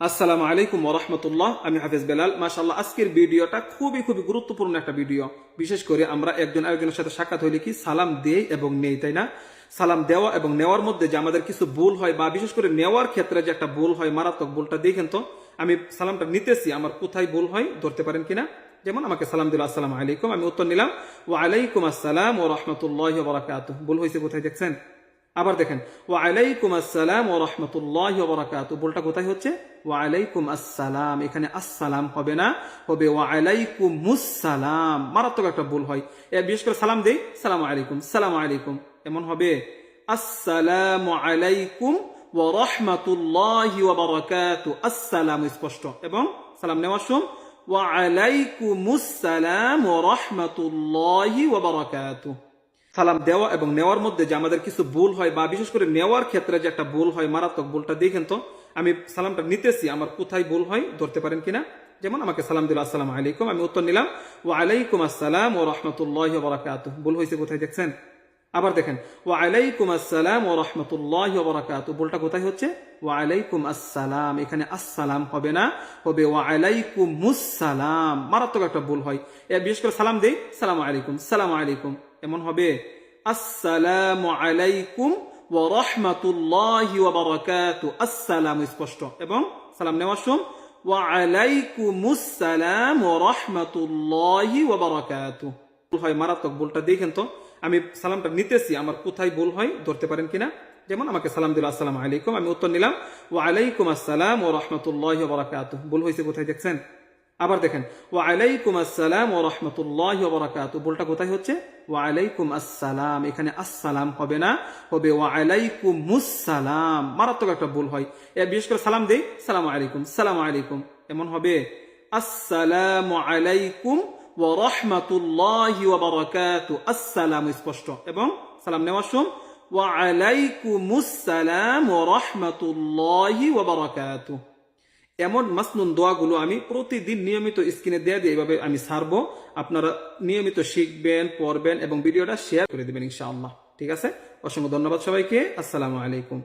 আসসালামু আলাইকুম ওয়া রাহমাতুল্লাহ। আমি হাফেজ বেলাল। মাশাআল্লাহ, আজকের ভিডিওটা খুবই গুরুত্বপূর্ণ একটা ভিডিও। বিশেষ করে আমরা একজন আরেকজনের সাথে সাক্ষাৎ হইলে কি সালাম দেই এবং নেই, তাই না? সালাম দেওয়া এবং নেওয়ার মধ্যে যে আমাদের কিছু ভুল হয়, বা বিশেষ করে নেওয়ার ক্ষেত্রে যে একটা ভুল হয়, মারাত্মক ভুলটা দেখেন তো। আমি সালামটা নিতেছি, আমার কোথায় ভুল হয় ধরতে পারেন কিনা? যেমন আমাকে সালাম দিল আসসালামু আলাইকুম, আমি উত্তর নিলাম ওয়া আলাইকুম আসসালাম ওয়া রাহমাতুল্লাহি ওয়া বারাকাতুহু। ভুল হয়েছে কোথায় দেখছেন? আবার দেখেন ওয়া আলাইকুম আসসালাম ওয়া রাহমাতুল্লাহি ওয়া বারাকাতুহু। ভুলটা কোথায় হচ্ছে? ওয়া আলাইকুম আসসালাম, এখানে আসসালাম হবে না, হবে ওয়া আলাইকুমুস সালাম। মারাত্মক একটা ভুল হয়। বিশেষ করে সালাম দেই সালামু আলাইকুম, সালামু আলাইকুম, এমন হবে আসসালামু আলাইকুম ওয়া রাহমাতুল্লাহি ওয়া বারাকাতুহু। আসসালাম স্পষ্ট, এবং সালাম নেওয়ার সময় ওয়া আলাইকুমুস সালাম ওয়া রাহমাতুল্লাহি ওয়া বারাকাতুহু। সালাম দেওয়া এবং নেওয়ার মধ্যে যে আমাদের কিছু ভুল হয়, বা বিশেষ করে নেওয়ার ক্ষেত্রে যে একটা ভুল হয়, মারাত্মক ভুলটা দেখেন তো। আমি সালামটা নিতেছি, আমার কোথায় ভুল হয় ধরতে পারেন কিনা? যেমন আমাকে সালাম দিল আসসালামু আলাইকুম, আমি উত্তর নিলাম ওয়া আলাইকুম আসসালাম ওয়া রাহমাতুল্লাহি ওয়া বারাকাতুহু। ভুল হয়েছে কোথায় দেখছেন? আবার দেখেন ওয়া আলাইকুম আসসালাম ওয়া রাহমাতুল্লাহি ওয়া বারাকাতুহু। ভুলটা কোথায় হচ্ছে? ওয়া আলাইকুম আসসালাম, এখানে আসসালাম হবে না, হবে ওয়া আলাইকুমুস সালাম। মারাত্মক একটা ভুল হয়। বিশেষ করে সালাম দেই সালামু আলাইকুম, সালামু আলাইকুম, এমন হবে আসসালামু আলাইকুম ওয়া রাহমাতুল্লাহি ওয়া বারাকাতুহু। আসসালাম স্পষ্ট, এবং সালাম নেওয়ার সময় ওয়া আলাইকুমুস সালাম ওয়া রাহমাতুল্লাহি ওয়া বারাকাতুহু। ভুল হয়, মারাত্মক ভুলটা দেখেন তো। আমি সালামটা নিতেছি, আমার কোথায় ভুল হয় ধরতে পারেন কিনা? যেমন আমাকে সালাম দিল আসসালামু আলাইকুম, আমি উত্তর নিলাম ওয়া আলাইকুম আসসালাম ওয়া রাহমাতুল্লাহি ওয়া বারাকাতুহু। ভুল হয়েছে কোথায় দেখছেন? আবার দেখেন ওয়া আলাইকুম আসসালাম ওয়া রাহমাতুল্লাহি ওয়া বারাকাতুহু। ভুলটা কোথায় হচ্ছে? ওয়া আলাইকুম আসসালাম, এখানে আসসালাম হবে না, হবে ওয়া আলাইকুমুস সালাম। মারাত্মক একটা ভুল হয়। বিশেষ করে সালাম দেই সালামু আলাইকুম, সালামু আলাইকুম, এমন হবে আসসালামু আলাইকুম ওয়া রাহমাতুল্লাহি ওয়া বারাকাতুহু। আসসালাম স্পষ্ট, এবং সালাম নেওয়ার সময় ওয়া আলাইকুমুস সালাম ওয়া রাহমাতুল্লাহি ওয়া বারাকাতুহু। এমন মাসনুন দোয়াগুলো আমি প্রতিদিন নিয়মিত স্ক্রিনে দেয়া দিয়ে এইভাবে আমি ছাড়বো। আপনারা নিয়মিত শিখবেন, পড়বেন এবং ভিডিওটা শেয়ার করে দিবেন ইনশাআল্লাহ। ঠিক আছে? অসংখ্য ধন্যবাদ সবাইকে। আসসালামু আলাইকুম।